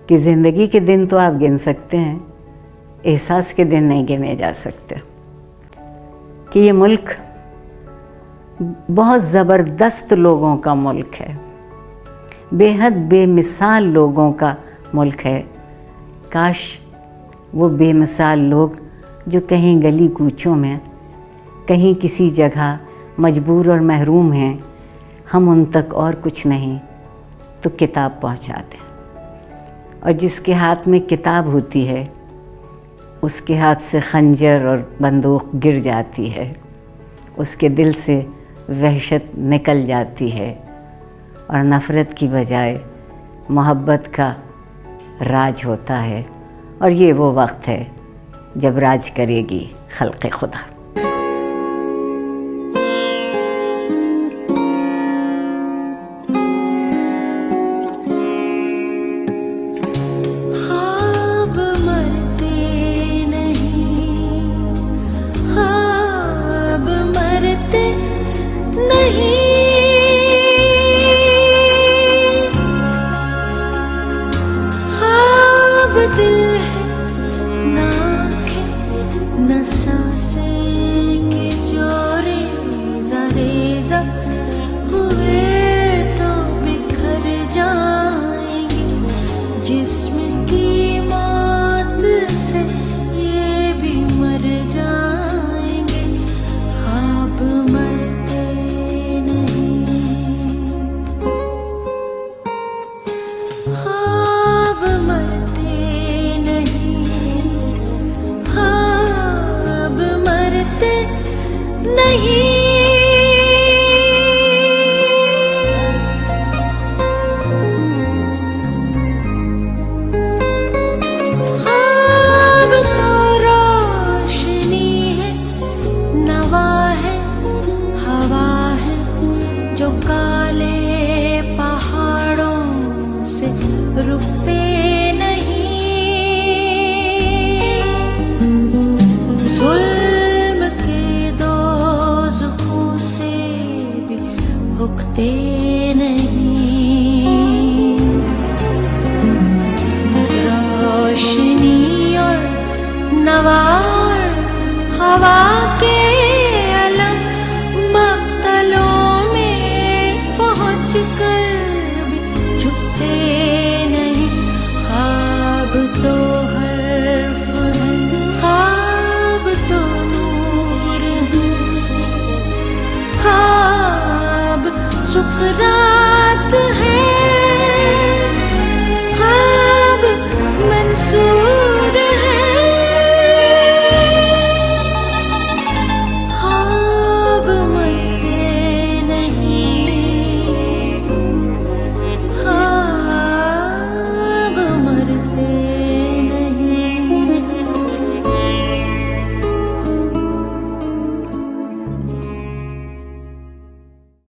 कि ज़िंदगी के दिन तो आप गिन सकते हैं, एहसास के दिन नहीं गिने जा सकते। कि ये मुल्क बहुत ज़बरदस्त लोगों का मुल्क है, बेहद बेमिसाल लोगों का मुल्क है। काश वो बेमिसाल लोग जो कहीं गली कूचों में, कहीं किसी जगह मजबूर और महरूम हैं, हम उन तक और कुछ नहीं तो किताब पहुंचा दें। और जिसके हाथ में किताब होती है उसके हाथ से खंजर और बंदूक गिर जाती है, उसके दिल से वहशत निकल जाती है और नफ़रत की बजाय मोहब्बत का राज होता है। और ये वो वक्त है जब राज करेगी खल्क़े खुदा। दिल है ना आँखें न सांसें के जोरे रेज़ा हुए तो बिखर जाएंगे। जिस्म की मौत से ये भी मर जाएंगे, ख्वाब मरते नहीं, ख्वाब मरते नहीं। ख्वाब तो रोशनी है, नवा है, हवा है जो काले पहाड़ों से रुकते नहीं। भुगते नहीं, रोशनी और नवार हवा